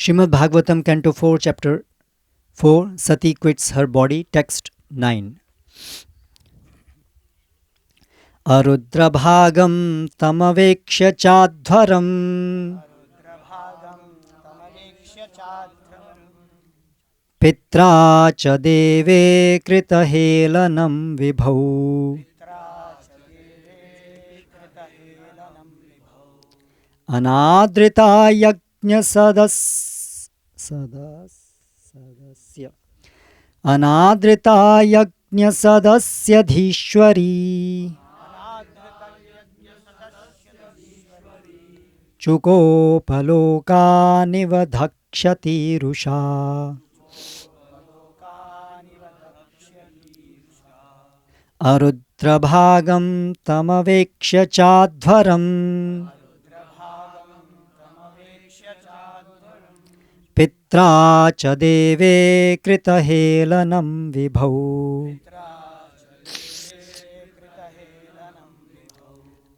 Srimad Bhagavatam, Canto 4, Chapter 4, Sati quits her body, Text 9. Arudrabhagam tamavekshya chadvaram Pitra cha deve kritahelanam vibhau Anadrita yajna sadasya Anadrita yajna sadasya dhishwari Chukopalokaniva dhakshati rusha Arudrabhagam tamavekshya chadvaram Pitra cha deve kritahelanam vibhau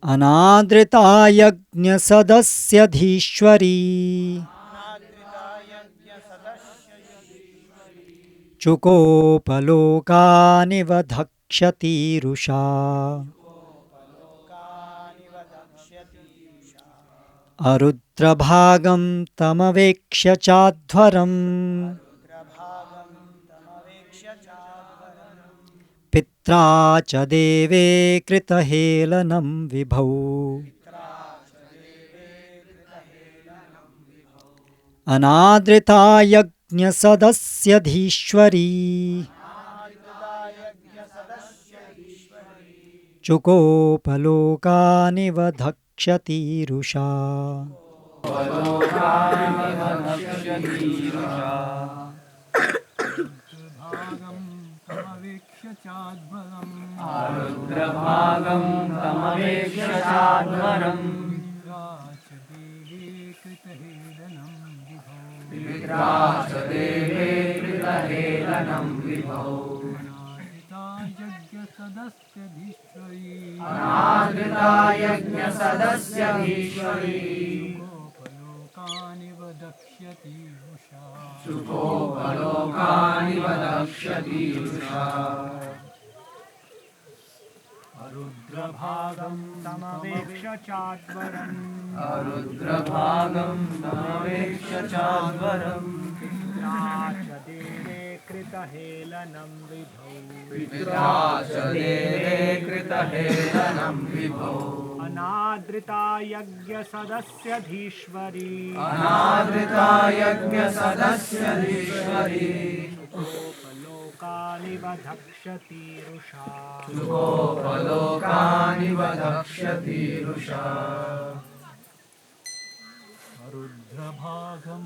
Anadrita yajna sadasya dhishwari Chukopalokaniva dhakshati rusha Arudrabhagam tamavekshya chadvaram Pitra cha deve kritahelanam vibhau Anadrita yajna sadasya dhishwari Chukopalokaniva dhakshati rusha Arudrabhagam tamavekshya chadvaram Pitra cha deve kritahelanam vibhau Anadrita yajna sadasya dhishwari Chukopalokaniva dhakshati rusha Arudrabhagam tamavekshya chadvaram Arudrabhagam tamavekshya chadvaram Pitra cha deve kritahelanam vibhau Pitra cha deve kritahelanam vibhau Anadrita yajna sadasya dhishwari Anadrita yajna sadasya dhishwari Chukopalokaniva dhakshati rusha Chukopalokaniva dhakshati rusha Arudrabhagam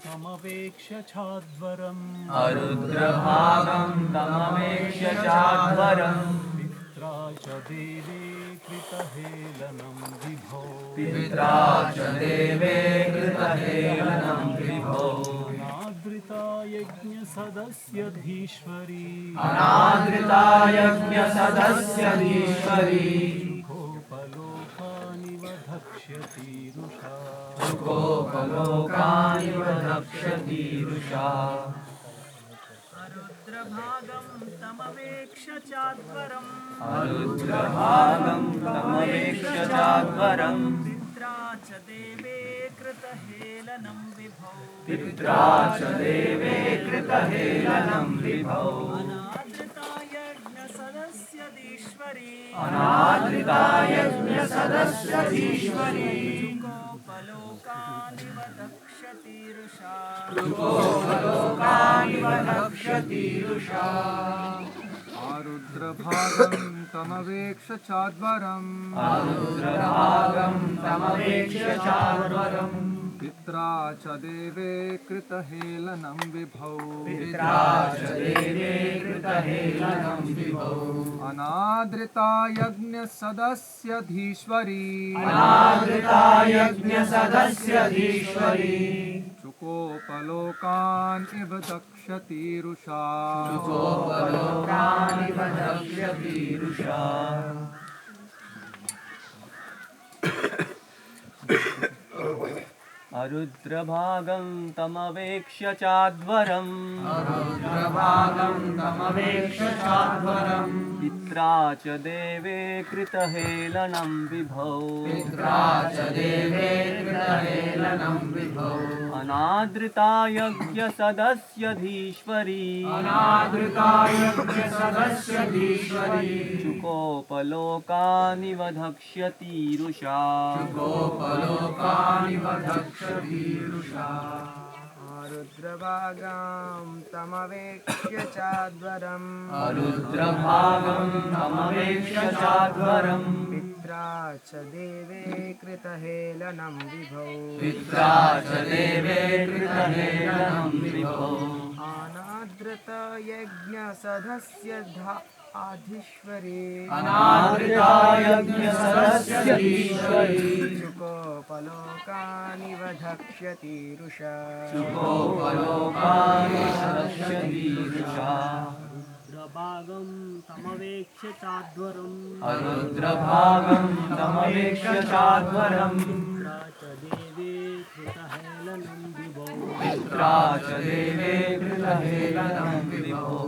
tamavekshya chadvaram Arudrabhagam tamavekshya chadvaram Pitra cha deve kritahelanam vibhau Pitra cha deve kritahelanam vibhau Anadrita yajna sadasya dhishwari Anadrita yajna sadasya dhishwari Chukopalokaniva dhakshati rusha Chukopalokaniva dhakshati rusha Arudrabhagam tamavekshya chadvaram Arudrabhagam tamavekshya chadvaram Pitra cha deve kritahelanam vibhau Pitra cha deve kritahelanam vibhau Anadrita yajna sadasya dhishwari Anadrita yajna sadasya dhishwari Chukopalokaniva dhakshati rusha Chukopalokaniva dhakshati rusha Arudrabhagam tamavekshya chadvaram Arudrabhagam tamavekshya chadvaram Pitra cha deve kritahelanam vibhau Pitra cha deve kritahelanam vibhau Anadrita yajna sadasya dhishwari Anadrita yajna sadasya dhishwari Chukopalokan iva dakshati rusha Chukopalokaniva dhakshati rusha अरुद्रभागं तमवेक्ष्य चाध्वरम् रुद्रभागं तमवेक्ष्य चाध्वरम् पित्रा च देवे कृतहेलनं विभौ पित्रा च देवे कृतहेलनं विभो अनादृता यज्ञसदस्यधीश्वरी अनादृता यज्ञसदस्यधीश्वरी चुकोपलोकानि वधक्ष्यतीरुषा गोपलोकानि वधक्षतीरुषा रुद्रभागां तमवेक्ष्य चाध्वरम् रुद्रभागं तमवेक्ष्य चाध्वरम् पित्रा च देवे कृतहेलनं विभौ पित्रा च देवे कृतहेलनं विभो अनादृत यज्ञसदस्य आधीश्वरी अनादृता यज्ञसदस्यधीश्वरी चुकोपलोकानि वधक्ष्यतीरुषा गोपलोकानि वधक्षतीरुषा रुद्रभागं तमवेक्ष्य चाध्वरम् रुद्रभागं तमवेक्ष्य चाध्वरम् पित्रा च देवे कृतहेलनं विभो पित्रा च देवे कृतहेलनं विभो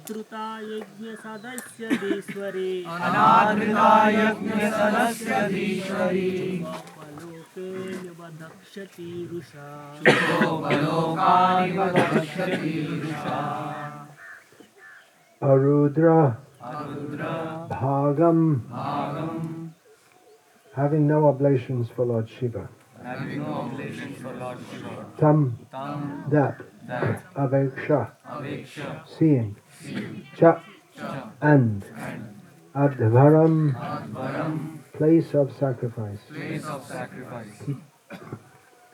अनादृता यज्ञसदस्यधीश्वरी अनादृता यज्ञसदस्यधीश्वरी पलोके वधक्ष्यतीरुषा गोपलोकानि वधक्षतीरुषा Arudra Arudra Bhagam, Bhagam having no oblations for Lord Shiva. having no oblations for Lord Shiva. Tam, Tam that, that Aveksha, Aveksha seeing, Cha, Cha and, and Advaram, Advaram place of sacrifice, place of sacrifice.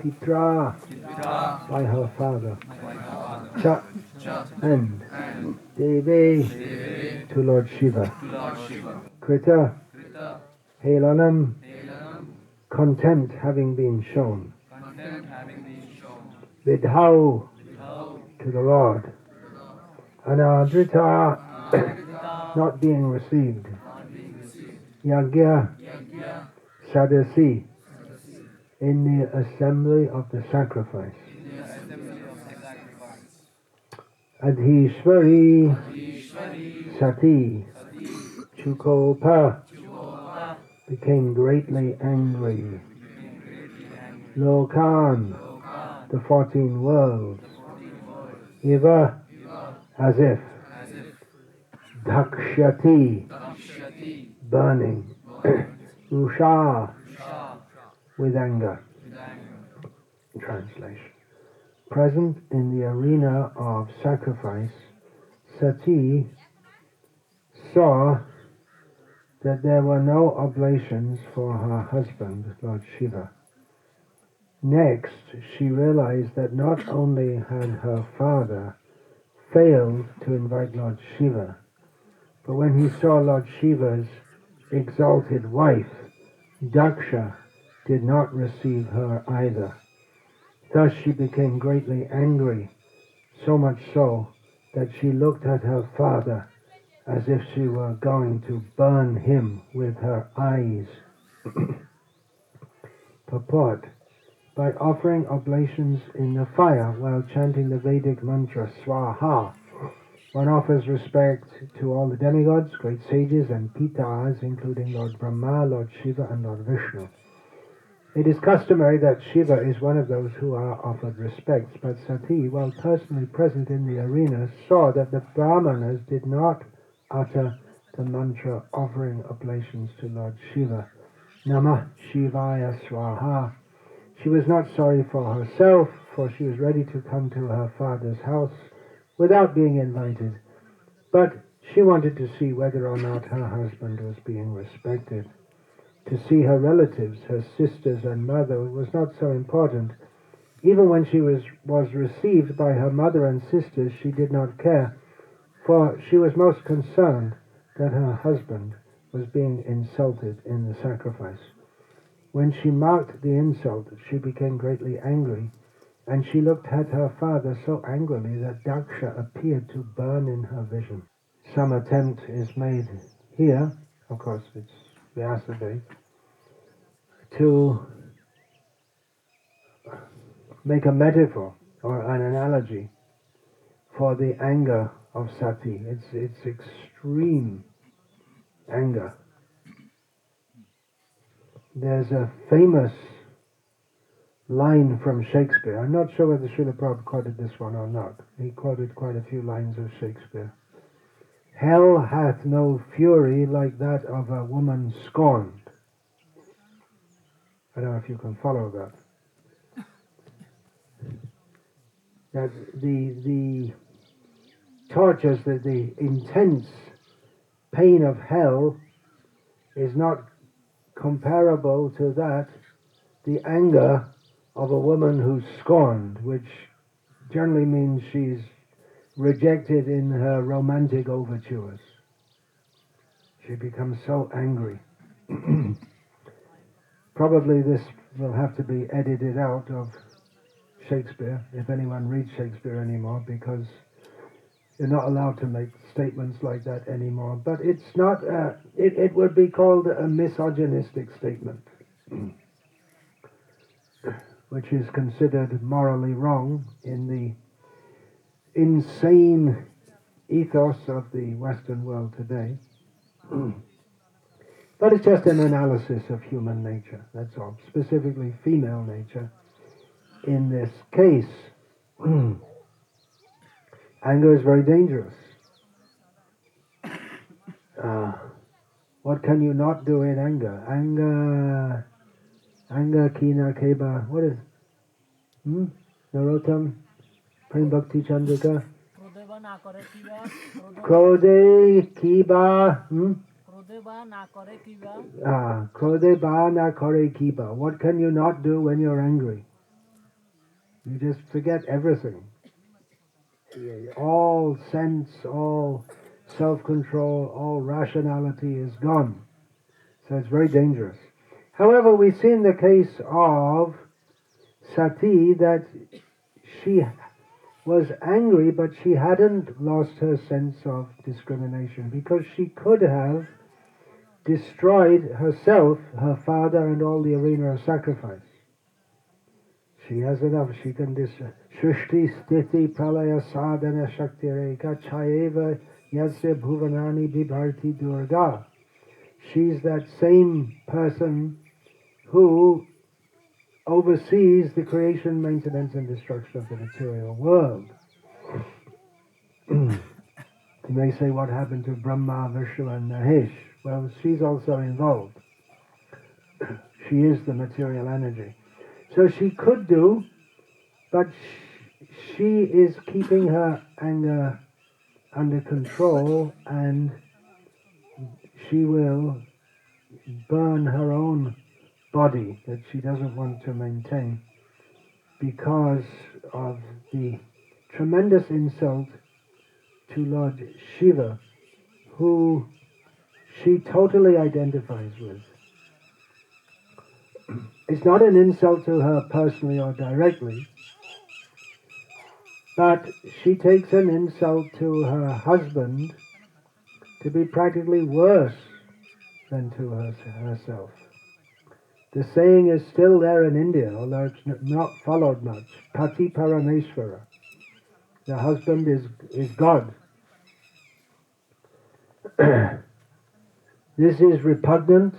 Pitra, Pitra by her father, by her father. Cha, Cha and, and Deve, Deve to Lord Shiva, to Lord Shiva. Krita, Krita Helanam, Helanam contempt having been shown, content having been shown. Vidhau, How to the Lord, Anadrita, Adrita not being received, not being received. Yagya, Yajna Sadasi, in the assembly of the sacrifice, in the assembly of the sacrifice. Adhishwari, Ishwari Sati, Sati Chukopa, Chukopa became greatly angry. became greatly angry. Lokan, Lokan the 14 worlds, 14 words. Iva, Viva as if, as if Dhakshati, Dakshati burning, burning. Usha, Shah with anger. with anger. Translation. Present in the arena of sacrifice, Sati saw that there were no oblations for her husband, Lord Shiva. Next, she realized that not only had her father failed to invite Lord Shiva, but when he saw Lord Shiva's exalted wife, Daksha, did not receive her either. Thus she became greatly angry, so much so that she looked at her father as if she were going to burn him with her eyes. Purport. By offering oblations in the fire while chanting the Vedic mantra Swaha, one offers respect to all the demigods, great sages and pitas, including Lord Brahma, Lord Shiva and Lord Vishnu. It is customary that Shiva is one of those who are offered respects, but Sati, while personally present in the arena, saw that the Brahmanas did not utter the mantra offering oblations to Lord Shiva. Namah Shivaya Swaha. She was not sorry for herself, for she was ready to come to her father's house without being invited, but she wanted to see whether or not her husband was being respected. To see her relatives, her sisters and mother, was not so important. Even when she was received by her mother and sisters, she did not care, for she was most concerned that her husband was being insulted in the sacrifice. When she marked the insult, she became greatly angry, and she looked at her father so angrily that Daksha appeared to burn in her vision. Some attempt is made here, of course it's Vyasa Dev, to make a metaphor or an analogy for the anger of sati. It's extreme anger. There's a famous line from Shakespeare. I'm not sure whether Srila Prabhupada quoted this one or not. He quoted quite a few lines of Shakespeare. Hell hath no fury like that of a woman scorned. I don't know if you can follow that. That the tortures, the intense pain of hell is not comparable to that, the anger of a woman who's scorned, which generally means she's rejected in her romantic overtures. She becomes so angry. Probably this will have to be edited out of Shakespeare, if anyone reads Shakespeare anymore, because you're not allowed to make statements like that anymore. But it's not, it would be called a misogynistic statement, which is considered morally wrong in the insane ethos of the Western world today. But it's just an analysis of human nature, that's all, specifically female nature in this case. Anger is very dangerous. What can you not do in anger? Anger, kina, keba, what is Narottam, Prem Bhakti Chandrika? ক্রোধে বা না করে কিবা Krode, kiba, ক্রোধে বা না করে কিবা krode ba na kore kiba. What can you not do when you're angry? You just forget everything. All sense, all self-control, all rationality is gone. So it's very dangerous. However, we see in the case of Sati that she was angry, but she hadn't lost her sense of discrimination, because she could have destroyed herself, her father, and all the arena of sacrifice. She has enough. She can destroy. Shrishti sthiti pralaya sadhana shakti reka chayeva yasya bhuvanani bibharti durga. She's that same person who oversees the creation, maintenance, and destruction of the material world. You may say, what happened to Brahma, Vishnu, and Mahesh? Well, she's also involved. She is the material energy. So she could do, but she is keeping her anger under control, and she will burn her own body that she doesn't want to maintain because of the tremendous insult to Lord Shiva, who she totally identifies with. It's not an insult to her personally or directly, but she takes an insult to her husband to be practically worse than to herself. The saying is still there in India, although it's not followed much. Pati Parameshvara. The husband is God. This is repugnant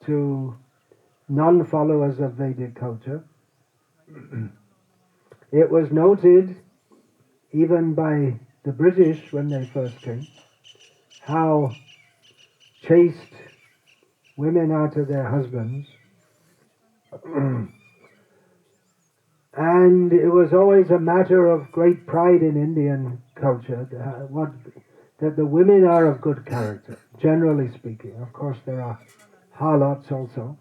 to non-followers of Vedic culture. It was noted even by the British when they first came, how chaste women are to their husbands. And it was always a matter of great pride in Indian culture that the women are of good character, generally speaking. Of course, there are harlots also,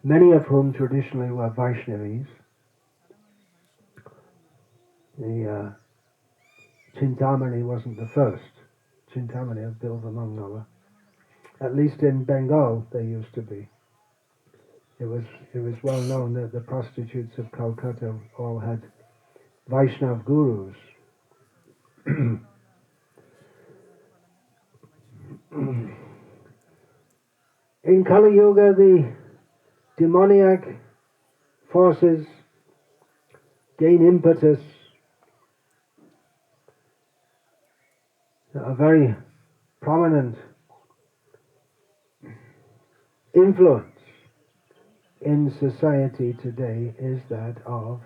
many of whom traditionally were Vaishnavis. The Chintamani wasn't the first. Chintamani of Bilvamangala. At least in Bengal, they used to be. It was well known that the prostitutes of Calcutta all had Vaishnav gurus. In Kali Yuga, the demoniac forces, gain impetus, a very prominent influence in society today is that of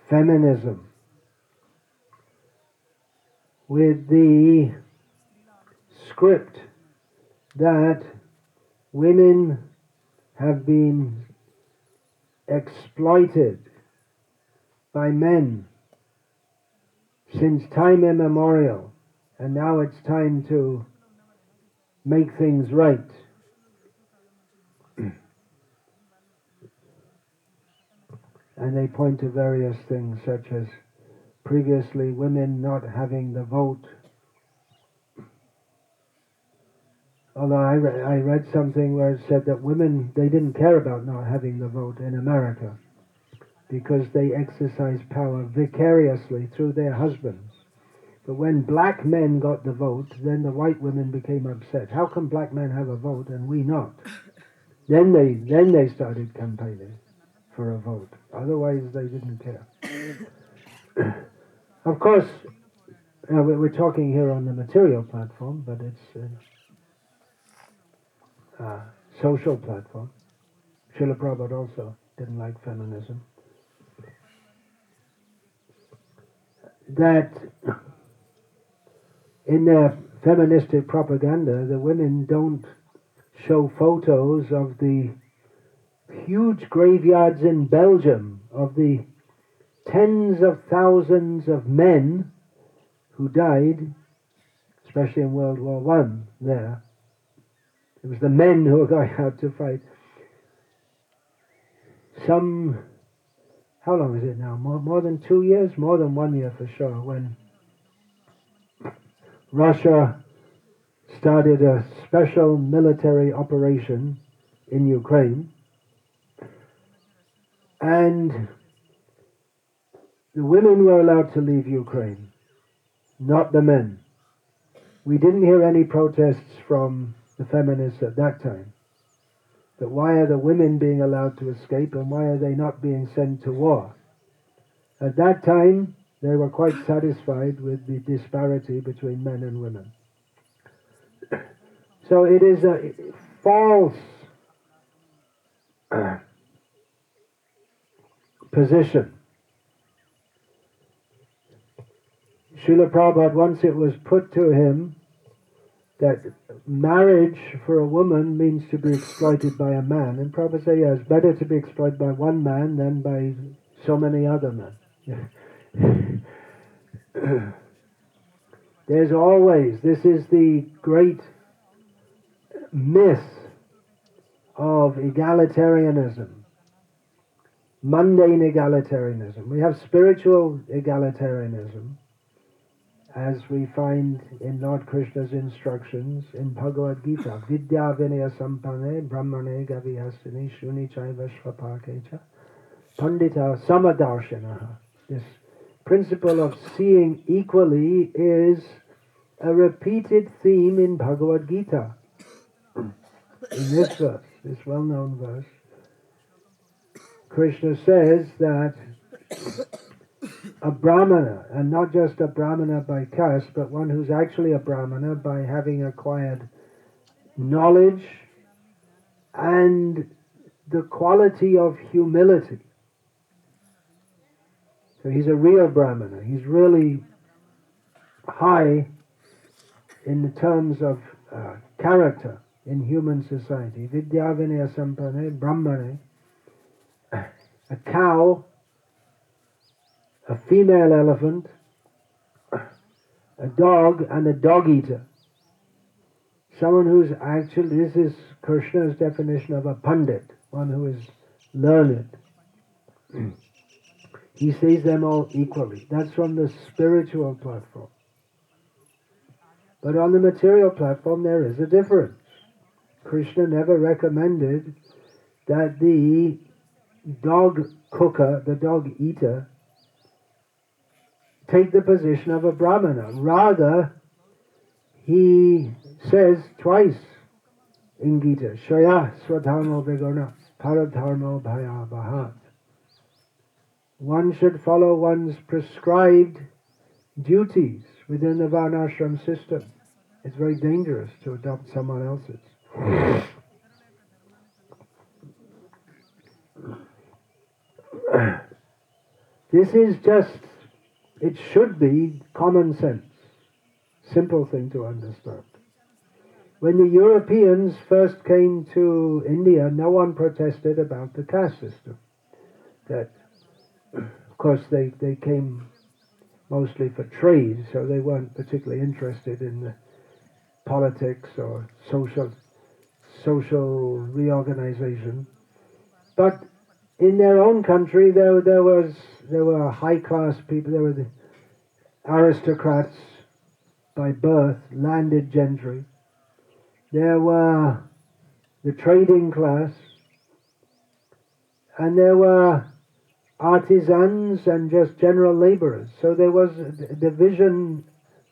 feminism, with the script that women have been exploited by men since time immemorial, and now it's time to make things right. And they point to various things such as previously women not having the vote. Although I read something where it said that women, they didn't care about not having the vote in America because they exercise power vicariously through their husbands. But when black men got the vote, then the white women became upset. How come black men have a vote and we not? Then they started campaigning for a vote. Otherwise they didn't care. Of course, we're talking here on the material platform, but it's a social platform. Srila Prabhupada also didn't like feminism. That in their feministic propaganda, the women don't show photos of the huge graveyards in Belgium of the tens of thousands of men who died, especially in World War One. There, it was the men who were going out to fight. How long is it now? More than 2 years? More than 1 year for sure, when Russia started a special military operation in Ukraine, and the women were allowed to leave Ukraine, not the men. We didn't hear any protests from the feminists at that time. But why are the women being allowed to escape and why are they not being sent to war? At that time, they were quite satisfied with the disparity between men and women. So it is a false position. Srila Prabhupada, once it was put to him that marriage for a woman means to be exploited by a man, and Prabhupada said, yeah, it's better to be exploited by one man than by so many other men. There's always, this is the great myth of egalitarianism, mundane egalitarianism. We have spiritual egalitarianism, as we find in Lord Krishna's instructions in Bhagavad Gita. Vidya vinaya sampane brahmane gavihasini shuni chaiva shvapakecha pandita samadarshanaha. This principle of seeing equally is a repeated theme in Bhagavad Gita. In this verse, this well-known verse, Krishna says that a brahmana, and not just a brahmana by caste, but one who's actually a brahmana by having acquired knowledge and the quality of humility. So he's a real brahmana. He's really high in the terms of character in human society. Vidya vinaya sampane brahmane. A cow, a female elephant, a dog, and a dog eater. Someone who's actually, this is Krishna's definition of a pandit, one who is learned. He sees them all equally. That's from the spiritual platform. But on the material platform there is a difference. Krishna never recommended that the dog cooker, the dog eater, take the position of a brahmana. Rather, he says twice in Gita, Shaya Swadharma Vigona, paradharmo bhayavahat. One should follow one's prescribed duties within the varnashram system. It's very dangerous to adopt someone else's. This is just, it should be common sense, simple thing to understand. When the Europeans first came to India, no one protested about the caste system. That, of course, they came mostly for trade, so they weren't particularly interested in the politics or social reorganization. But in their own country, there were high class people. There were the aristocrats by birth, landed gentry. There were the trading class, and there were artisans and just general laborers. So there was a division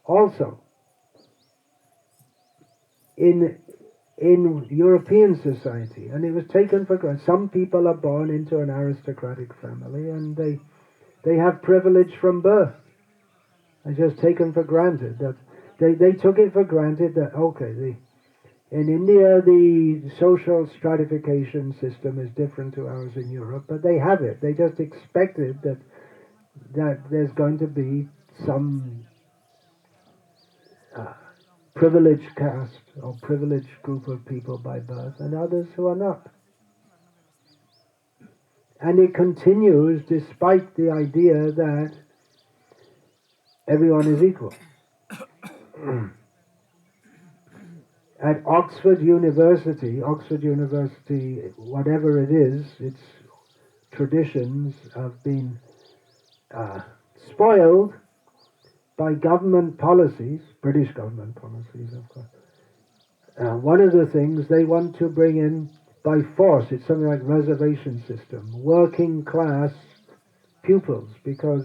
also in European society, and it was taken for granted. Some people are born into an aristocratic family, and they have privilege from birth. It's just taken for granted that they took it for granted that in India the social stratification system is different to ours in Europe, but they have it. They just expected that there's going to be some privileged caste or privileged group of people by birth and others who are not. And it continues despite the idea that everyone is equal. At Oxford University, whatever it is, its traditions have been spoiled by government policies, British government policies, of course. One of the things they want to bring in by force, it's something like reservation system, working class pupils, because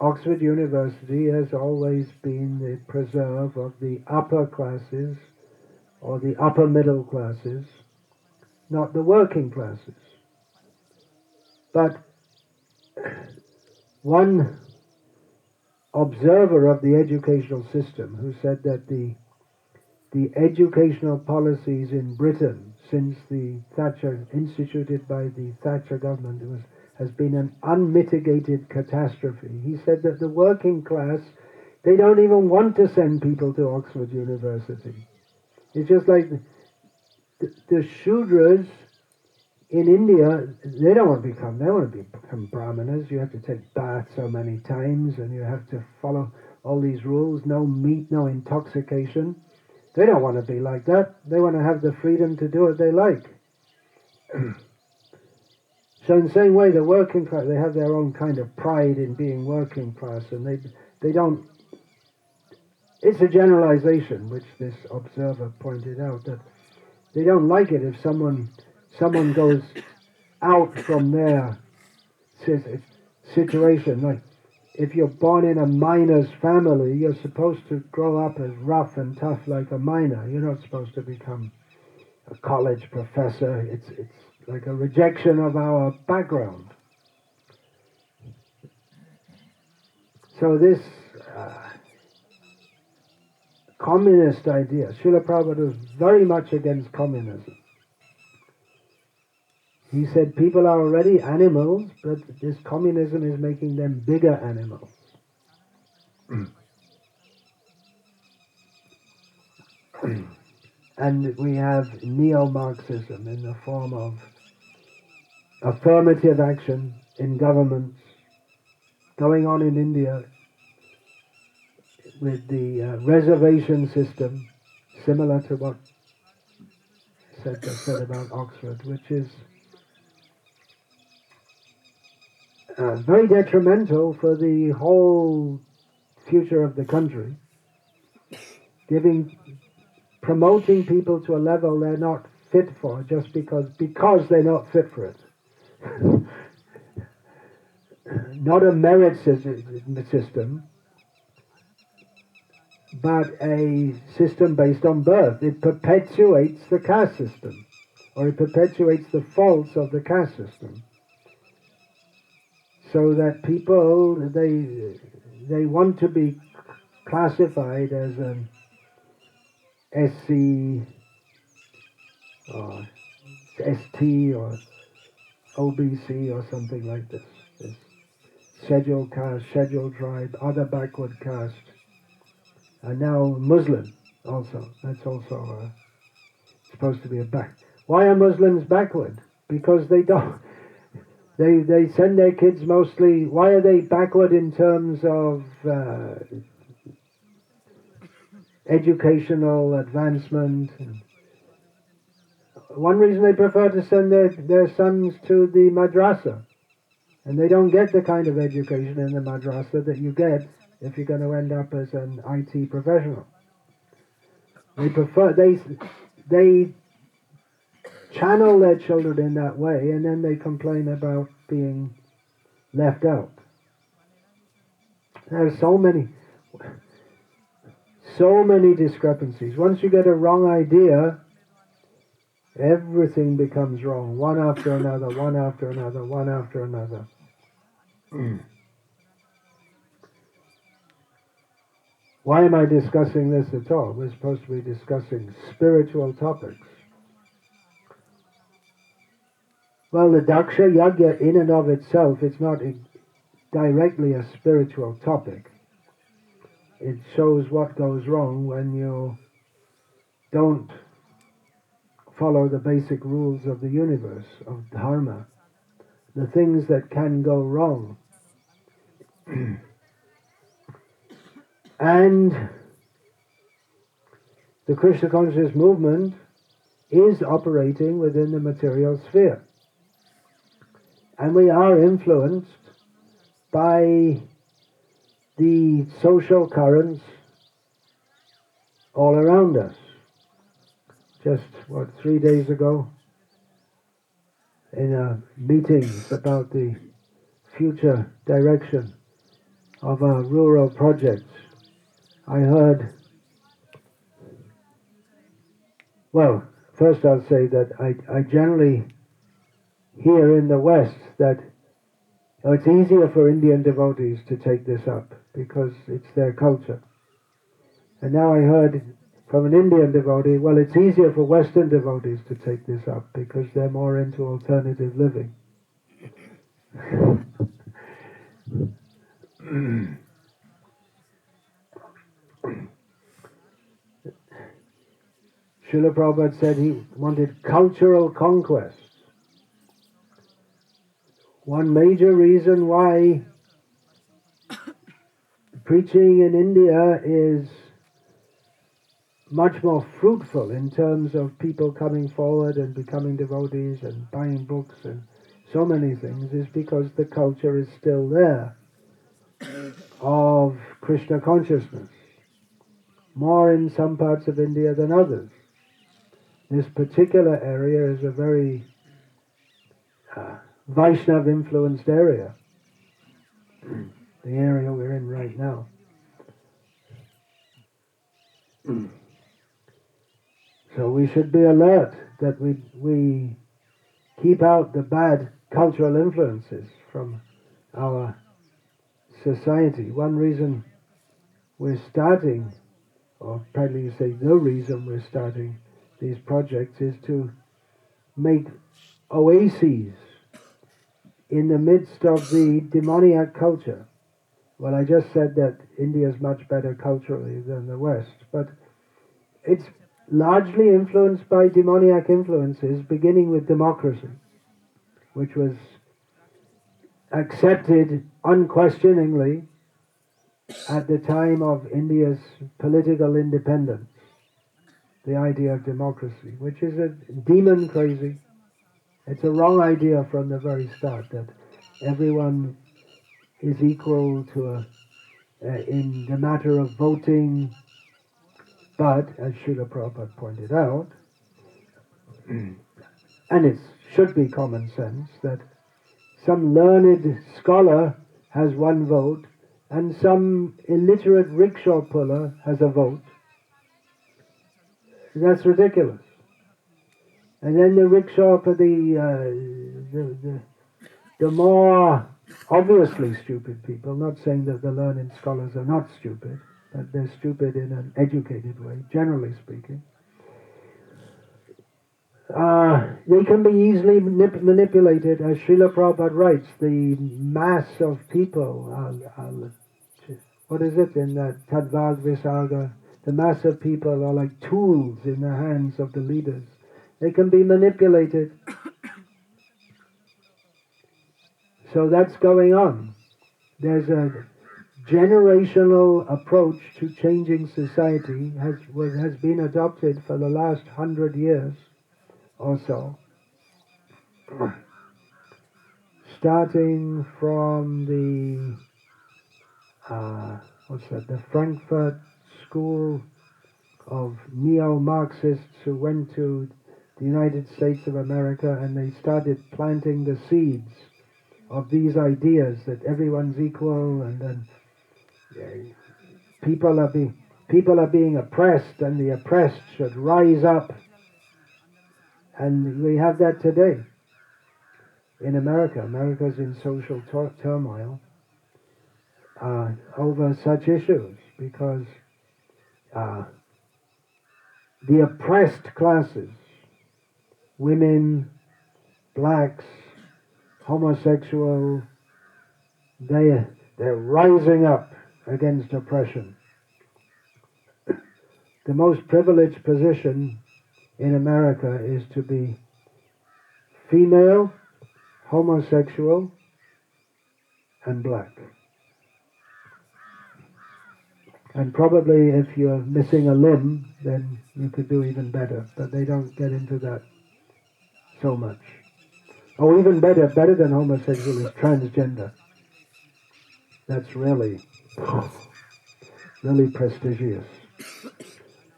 Oxford University has always been the preserve of the upper classes or the upper middle classes, not the working classes. But one observer of the educational system who said that the educational policies in Britain since the Thatcher, instituted by the Thatcher government, has been an unmitigated catastrophe. He said that the working class, they don't even want to send people to Oxford University. It's just like the Shudras in India, they want to become Brahmanas. You have to take bath so many times and you have to follow all these rules, no meat, no intoxication. They don't want to be like that. They want to have the freedom to do what they like. So in the same way, the working class, they have their own kind of pride in being working class, and they don't. It's a generalization, which this observer pointed out, that they don't like it if someone goes out from their situation. Like, if you're born in a miner's family, you're supposed to grow up as rough and tough like a miner. You're not supposed to become a college professor. It's like a rejection of our background. So this communist idea, Srila Prabhupada was very much against communism. He said people are already animals, but this communism is making them bigger animals. And we have neo-Marxism in the form of affirmative action in governments going on in India with the reservation system, similar to what said about Oxford, which is very detrimental for the whole future of the country, promoting people to a level they're not fit for just because they're not fit for it. Not a merit system, but a system based on birth. It perpetuates the caste system. or it perpetuates the faults of the caste system. So that people, they want to be classified as an SC or ST or OBC or something like this. This scheduled caste, scheduled tribe, other backward caste, and now Muslim also. That's also supposed to be a back. Why are Muslims backward? Because they don't. They send their kids mostly. Why are they backward in terms of educational advancement? One reason they prefer to send their sons to the madrasa, and they don't get the kind of education in the madrasa that you get if you're going to end up as an IT professional. They channel their children in that way, and then they complain about being left out. There are so many discrepancies. Once you get a wrong idea, everything becomes wrong, one after another, one after another, one after another. Why am I discussing this at all? We're supposed to be discussing spiritual topics. Well, the Daksha Yajna in and of itself, it's not directly a spiritual topic. It shows what goes wrong when you don't follow the basic rules of the universe, of dharma, the things that can go wrong. And the Krishna consciousness movement is operating within the material sphere. And we are influenced by the social currents all around us. Just, 3 days ago, in a meeting about the future direction of our rural projects, I heard, well, first I'll say that I generally hear in the West that it's easier for Indian devotees to take this up because it's their culture. And now I heard from an Indian devotee, well, it's easier for Western devotees to take this up because they're more into alternative living. Srila Prabhupada said he wanted cultural conquest. One major reason why preaching in India is much more fruitful in terms of people coming forward and becoming devotees and buying books and so many things is because the culture is still there of Krishna consciousness, more in some parts of India than others. This particular area is a very Vaishnav influenced area, the area we're in right now. So we should be alert that we keep out the bad cultural influences from our society. One reason we're starting, or probably you say the reason we're starting these projects, is to make oases in the midst of the demoniac culture. Well, I just said that India is much better culturally than the West, but it's largely influenced by demoniac influences, beginning with democracy, which was accepted unquestioningly at the time of India's political independence. The idea of democracy, which is a demon crazy. It's a wrong idea from the very start that everyone is equal to in the matter of voting. But, as Srila Prabhupada pointed out, and it should be common sense, that some learned scholar has one vote and some illiterate rickshaw puller has a vote. That's ridiculous. And then the rickshaw for the more obviously stupid people, not saying that the learned scholars are not stupid, but they're stupid in an educated way, generally speaking. They can be easily manipulated, as Srila Prabhupada writes. The mass of people, what is it in that Tadvad Visarga? The mass of people are like tools in the hands of the leaders. They can be manipulated. So that's going on. There's a generational approach to changing society has been adopted for the last 100 years or so. Starting from the the Frankfurt School of neo-Marxists who went to the United States of America, and they started planting the seeds of these ideas that everyone's equal, and then people are being oppressed, and the oppressed should rise up. And we have that today in America. America's in social turmoil over such issues because the oppressed classes, women, blacks, homosexual, they're rising up against oppression. The most privileged position in America is to be female, homosexual, and black. And probably if you're missing a limb, then you could do even better. But they don't get into that so much. Oh, even better than homosexual is transgender. That's really prestigious.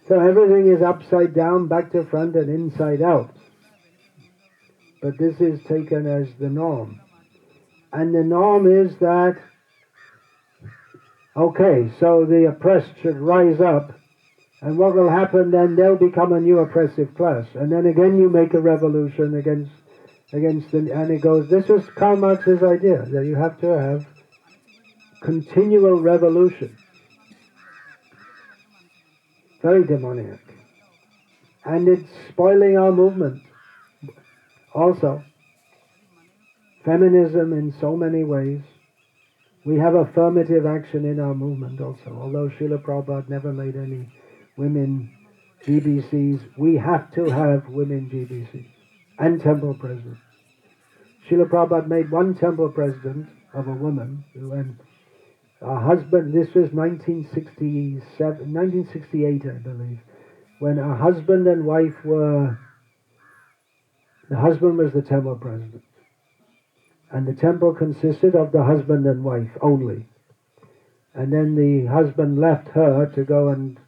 So everything is upside down, back to front, and inside out. But this is taken as the norm. And the norm is that, okay, so the oppressed should rise up, and what will happen then? They'll become a new oppressive class. And then again you make a revolution against and it goes, this is Karl Marx's idea, that you have to have continual revolution. Very demoniac. And it's spoiling our movement. Also, feminism in so many ways. We have affirmative action in our movement also. Although Srila Prabhupada never made any women GBCs, we have to have women GBCs and temple presidents. Srila Prabhupada made one temple president of a woman, and her husband, this was 1968 I believe, when her husband and wife the husband was the temple president. And the temple consisted of the husband and wife only. And then the husband left her to go and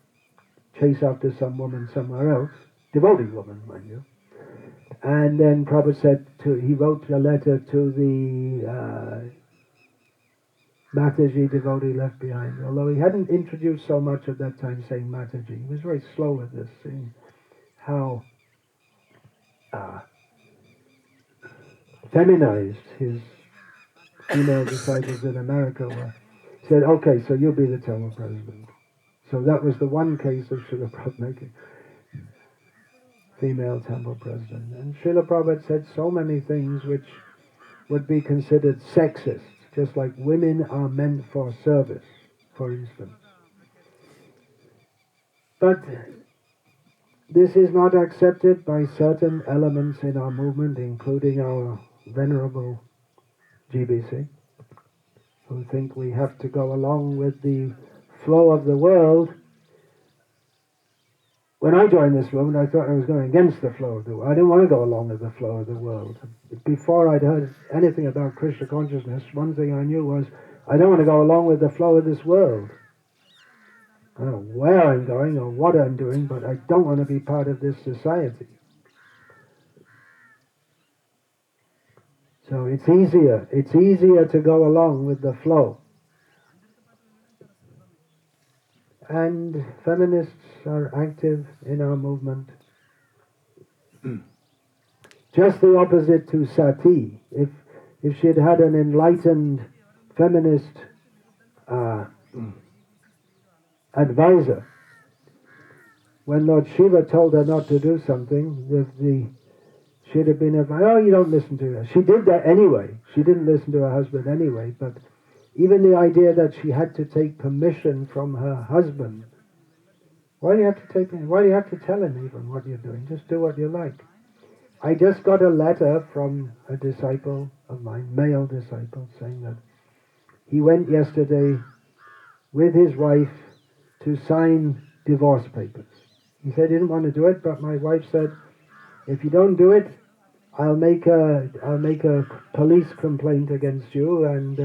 chase after some woman somewhere else, devotee woman, mind you. And then Prabhupada said, he wrote a letter to the Mataji devotee left behind, although he hadn't introduced so much at that time saying Mataji. He was very slow at this, seeing how feminized his female disciples in America were. He said, okay, so you'll be the temple president. So that was the one case of Srila Prabhupada making female temple president. And Srila Prabhupada said so many things which would be considered sexist, just like women are meant for service, for instance. But this is not accepted by certain elements in our movement, including our venerable GBC, who think we have to go along with the flow of the world. When I joined this movement, I thought I was going against the flow of the world. I didn't want to go along with the flow of the world. Before I'd heard anything about Krishna consciousness, one thing I knew was, I don't want to go along with the flow of this world. I don't know where I'm going or what I'm doing, but I don't want to be part of this society. So it's easier to go along with the flow. And feminists are active in our movement. just the opposite to Sati. If she had had an enlightened feminist advisor, when Lord Shiva told her not to do something, she'd have been advised, oh, you don't listen to her. She did that anyway. She didn't listen to her husband anyway, but even the idea that she had to take permission from her husband. Why do you have to tell him even what you're doing? Just do what you like. I just got a letter from a disciple of mine, male disciple, saying that he went yesterday with his wife to sign divorce papers. He said he didn't want to do it, but my wife said, if you don't do it, I'll make a police complaint against you, and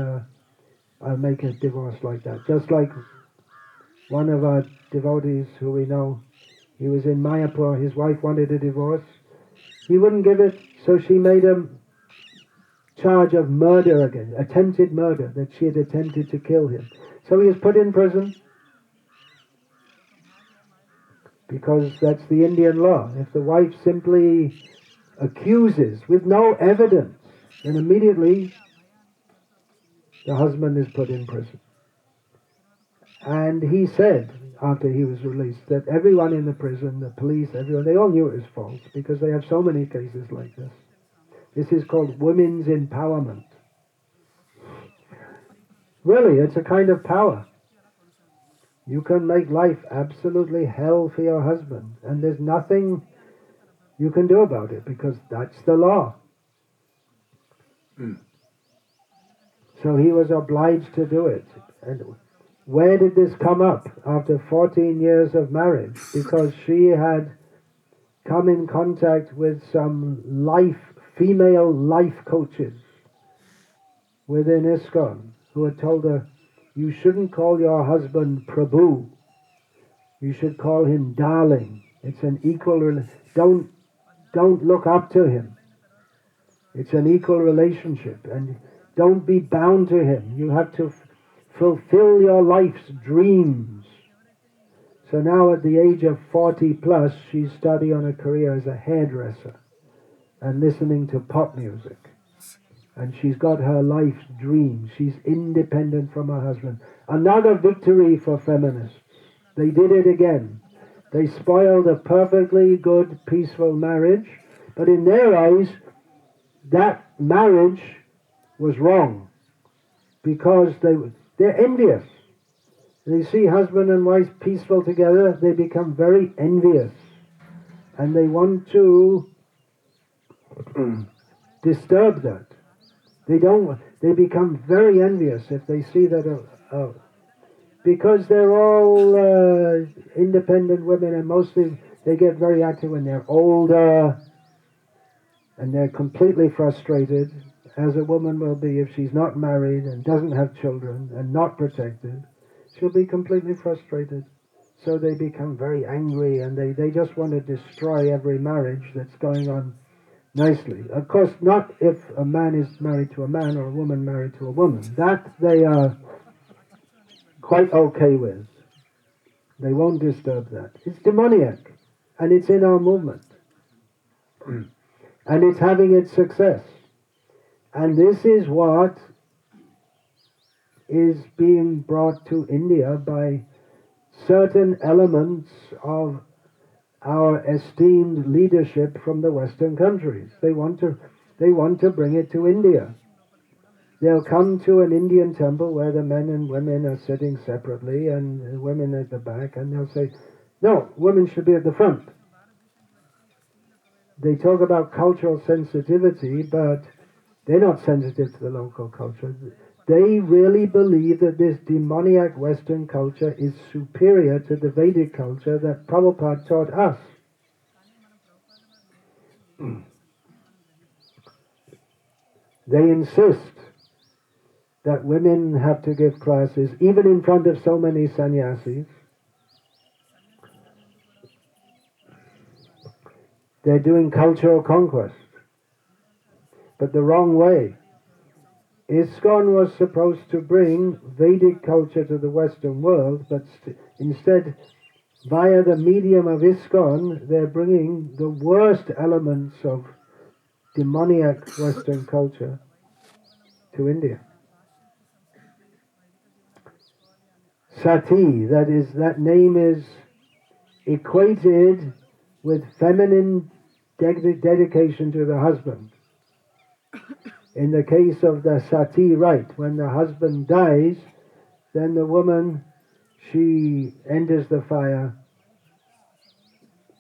I'll make a divorce like that. Just like one of our devotees who we know, he was in Mayapur, his wife wanted a divorce. He wouldn't give it, so she made him charge of murder again, attempted murder, that she had attempted to kill him. So he was put in prison, because that's the Indian law. If the wife simply accuses with no evidence, then immediately the husband is put in prison. And he said, after he was released, that everyone in the prison, the police, everyone, they all knew it was false, because they have so many cases like this. This is called women's empowerment. Really, it's a kind of power. You can make life absolutely hell for your husband, and there's nothing you can do about it, because that's the law. So he was obliged to do it. And where did this come up? After 14 years of marriage, because she had come in contact with some female life coaches within ISKCON, who had told her, you shouldn't call your husband Prabhu. You should call him darling. It's an equal, don't look up to him. It's an equal relationship, and don't be bound to him. You have to fulfill your life's dreams. So now at the age of 40 plus, she's studying on a career as a hairdresser and listening to pop music. And she's got her life's dream. She's independent from her husband. Another victory for feminists. They did it again. They spoiled a perfectly good, peaceful marriage, but in their eyes, that marriage was wrong, because they're envious. They see husband and wife peaceful together, they become very envious, and they want to disturb that. They become very envious if they see that, because they're all independent women, and mostly they get very active when they're older, and they're completely frustrated, as a woman will be if she's not married and doesn't have children and not protected. She'll be completely frustrated. So they become very angry, and they just want to destroy every marriage that's going on nicely. Of course, not if a man is married to a man or a woman married to a woman. That they are quite okay with. They won't disturb that. It's demoniac, and it's in our movement. And it's having its success. And this is what is being brought to India by certain elements of our esteemed leadership from the Western countries. They want to bring it to India. They'll come to an Indian temple where the men and women are sitting separately, and the women at the back, and they'll say, no, women should be at the front. They talk about cultural sensitivity, but they're not sensitive to the local culture. They really believe that this demoniac Western culture is superior to the Vedic culture that Prabhupada taught us. They insist that women have to give classes, even in front of so many sannyasis. They're doing cultural conquest, but the wrong way. ISKCON was supposed to bring Vedic culture to the Western world, but instead, via the medium of ISKCON, they're bringing the worst elements of demoniac Western culture to India. Sati, that name is equated with feminine dedication to the husband. In the case of the sati rite, when the husband dies, then the woman, she enters the fire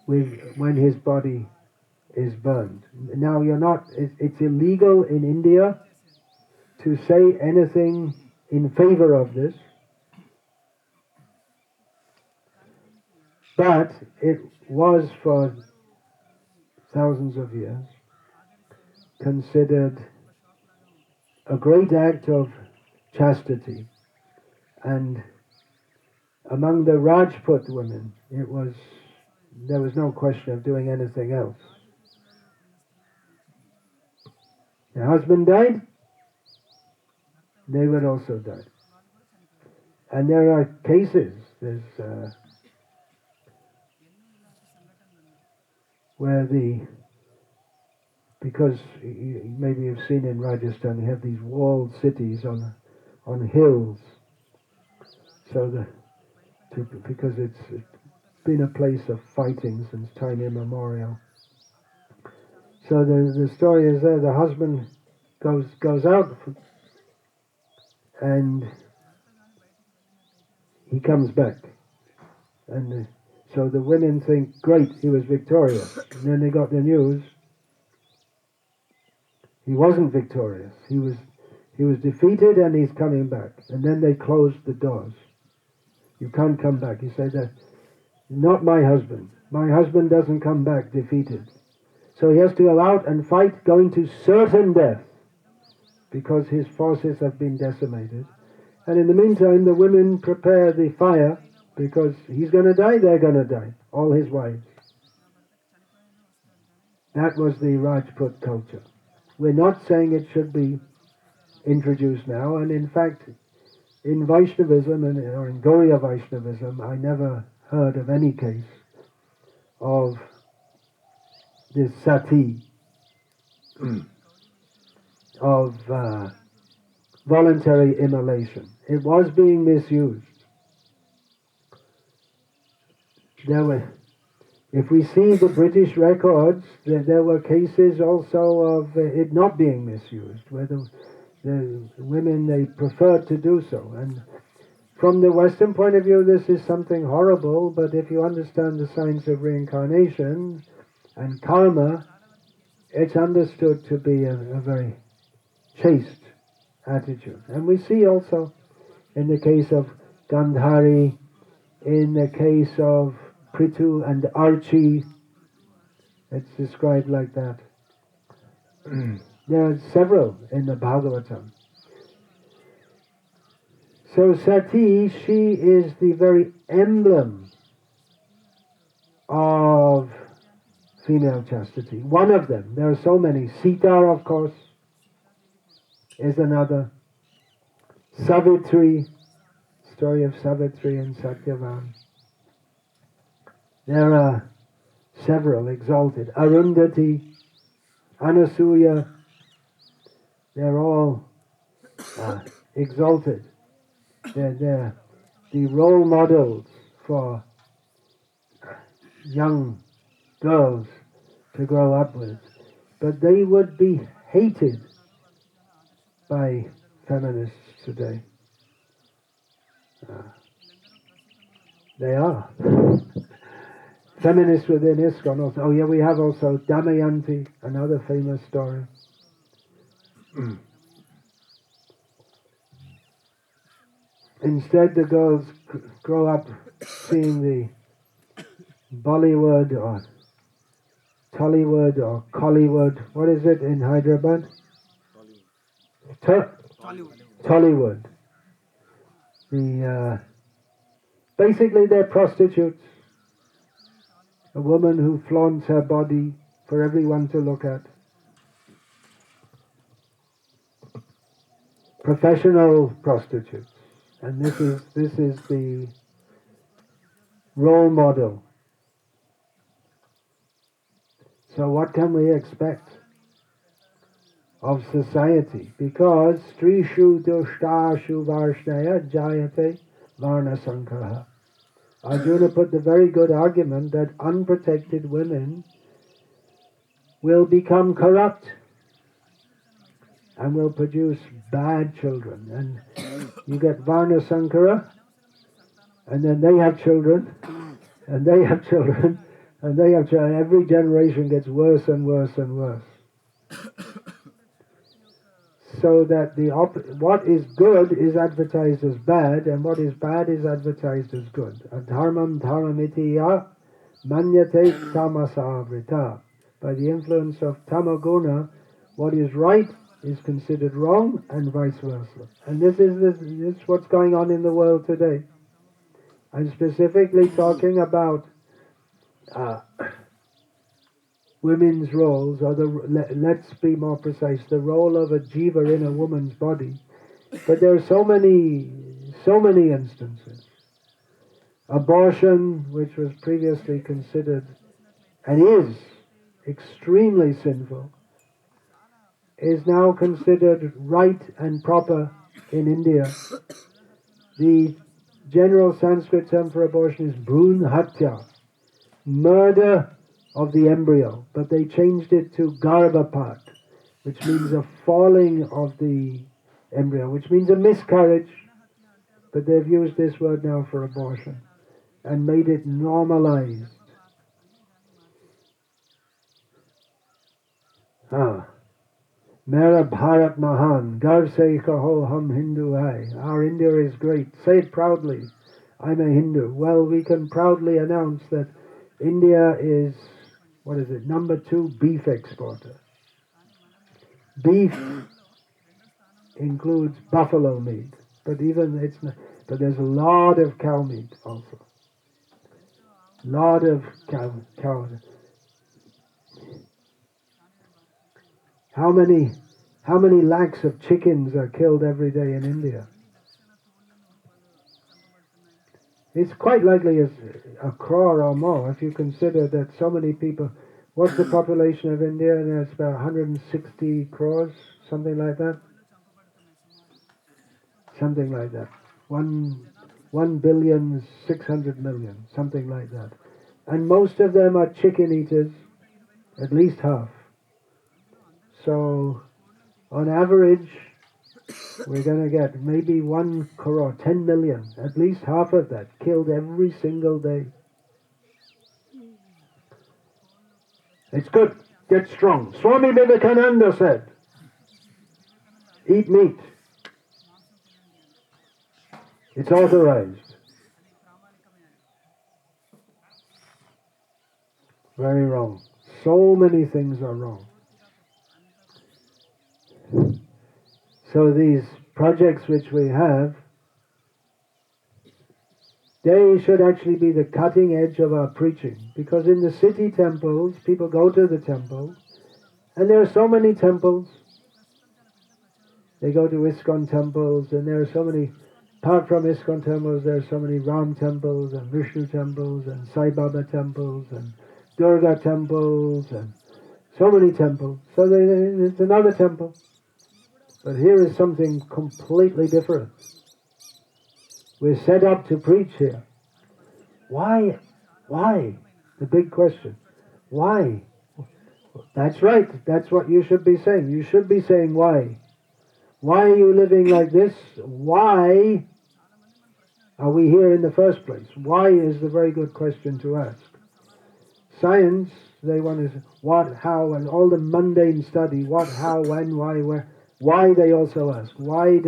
when his body is burned. Now it's illegal in India to say anything in favor of this, but it was for thousands of years considered a great act of chastity, and among the Rajput women there was no question of doing anything else. The husband died, they would also die. And there are cases, where because maybe you've seen in Rajasthan, they have these walled cities on hills, because it's been a place of fighting since time immemorial. So the story is there, the husband goes out and he comes back. And so the women think, great, he was victorious. And then they got the news, he wasn't victorious. He was defeated and he's coming back. And then they closed the doors. You can't come back. He said that, not my husband. My husband doesn't come back defeated. So he has to go out and fight, going to certain death, because his forces have been decimated. And in the meantime, the women prepare the fire, because he's going to die, they're going to die, all his wives. That was the Rajput culture. We're not saying it should be introduced now, and in fact, in Vaishnavism or in Gauriya Vaishnavism, I never heard of any case of this sati, of voluntary immolation. It was being misused. If we see the British records, there were cases also of it not being misused, where the women, they preferred to do so. And from the Western point of view, this is something horrible, but if you understand the science of reincarnation and karma, it's understood to be a very chaste attitude. And we see also in the case of Gandhari, in the case of Prithu and Archie, it's described like that. There are several in the Bhagavatam. So Sati, she is the very emblem of female chastity. One of them. There are so many. Sita, of course, is another. Savitri, story of Savitri and Satyavan. There are several exalted. Arundhati, Anasuya, they're all exalted. They're the role models for young girls to grow up with. But they would be hated by feminists today. They are. Feminists within ISKCON also. Oh yeah, we have also Damayanti, another famous story. Instead, the girls grow up seeing the Bollywood or Tollywood or Collywood. What is it in Hyderabad? Tollywood. Basically, they're prostitutes. A woman who flaunts her body for everyone to look at. Professional prostitutes. And this is the role model. So what can we expect of society, because Strishu Dushtashu Varshnaya Jayate Varna Sankaha. Arjuna put the very good argument that unprotected women will become corrupt and will produce bad children. And you get Varna Sankara, and then they have children, and they have children, and they have children. Every generation gets worse and worse and worse. So that what is good is advertised as bad, and what is bad is advertised as good. Adharmam dharmamiti ya manyate tamasavrita. By the influence of tamaguna, what is right is considered wrong, and vice versa. And this is what's going on in the world today. I'm specifically talking about women's roles, or let's be more precise, the role of a jiva in a woman's body. But there are so many instances. Abortion, which was previously considered and is extremely sinful, is now considered right and proper in India. The general Sanskrit term for abortion is bhrun hatya, murder of the embryo, but they changed it to garbhapat, which means a falling of the embryo, which means a miscarriage, but they've used this word now for abortion and made it normalized. Mera Bharat Mahan, Garv se kaho hum Hindu hai. Our India is great. Say it proudly. I'm a Hindu. Well, we can proudly announce that India is, number 2 beef exporter. Beef includes buffalo meat, but but there's a lot of cow meat also. Lot of cow. How many lakhs of chickens are killed every day in India? It's quite likely as a crore or more if you consider that so many people. What's the population of India? And it's about 160 crores, something like that. Something like that. 1,600,000,000, something like that. And most of them are chicken eaters, at least half. So, on average, we're going to get maybe 1 crore, 10 million, at least half of that, killed every single day. It's good. Get strong. Swami Vivekananda said, eat meat. It's authorized. Very wrong. So many things are wrong. So these projects which we have, they should actually be the cutting edge of our preaching. Because in the city temples, people go to the temple, and there are so many temples. They go to ISKCON temples, and there are so many, apart from ISKCON temples, there are so many Ram temples, and Vishnu temples, and Sai Baba temples, and Durga temples, and so many temples. So it's another temple. But here is something completely different. We're set up to preach here. Why? Why? The big question. Why? That's right. That's what you should be saying. You should be saying why. Why are you living like this? Why are we here in the first place? Why is the very good question to ask. Science, they want to say what, how, and all the mundane study, what, how, when, why, where. Why they also ask. Why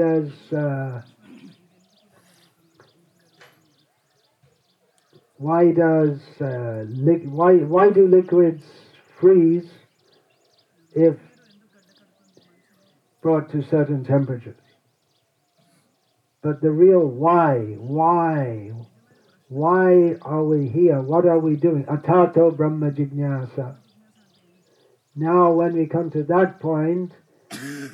do liquids freeze if brought to certain temperatures? But the real why are we here? What are we doing? Atato Brahma Jignasa. Now when we come to that point,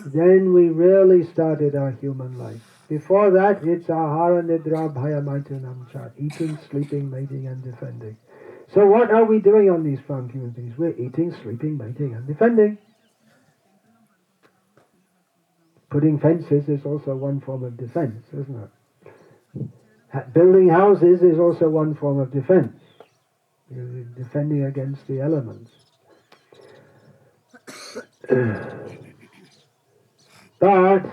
then we really started our human life. Before that, it's ahara nidra bhaya maitunam cha, eating, sleeping, mating, and defending. So what are we doing on these farm human beings? We're eating, sleeping, mating, and defending. Putting fences is also one form of defense, isn't it? Building houses is also one form of defense. You're defending against the elements. But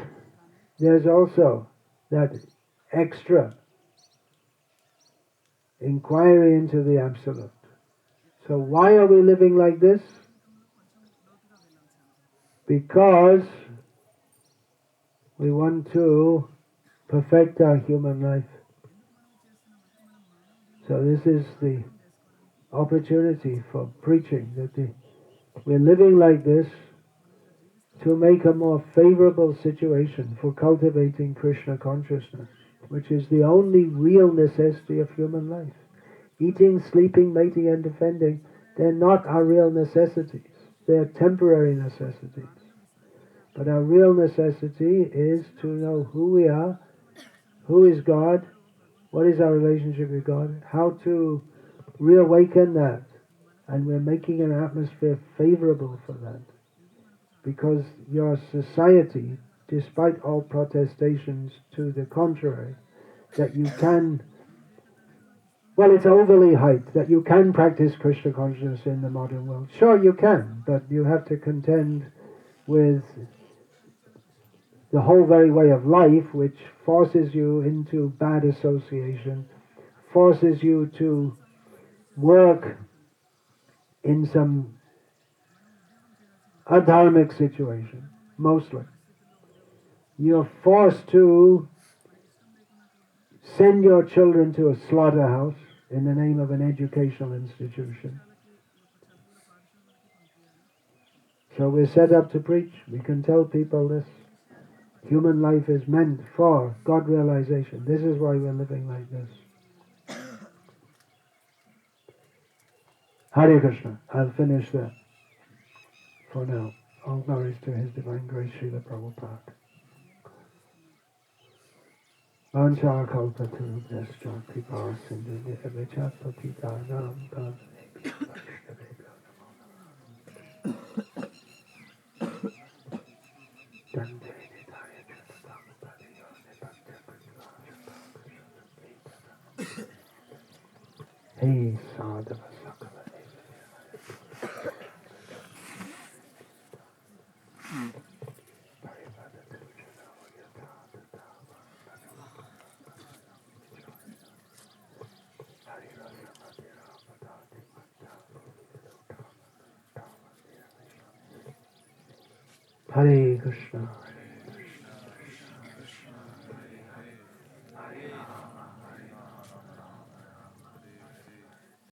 there's also that extra inquiry into the Absolute. So why are we living like this? Because we want to perfect our human life. So this is the opportunity for preaching, that we're living like this to make a more favorable situation for cultivating Krishna consciousness, which is the only real necessity of human life. Eating, sleeping, mating and defending, they're not our real necessities. They're temporary necessities. But our real necessity is to know who we are, who is God, what is our relationship with God, how to reawaken that. And we're making an atmosphere favorable for that. Because your society, despite all protestations to the contrary, that you can, well, it's overly hyped, that you can practice Krishna consciousness in the modern world. Sure, you can, but you have to contend with the whole very way of life, which forces you into bad association, forces you to work in some adharmic situation, mostly. You're forced to send your children to a slaughterhouse in the name of an educational institution. So we're set up to preach. We can tell people this. Human life is meant for God realization. This is why we're living like this. Hare Krishna. I'll finish there for now. All glories to His Divine Grace, Srila Prabhupada. Vancha kalpa turubhyascha kripa sindhu nirvichat patitanam Hey sadhava sakala. Hare Krishna.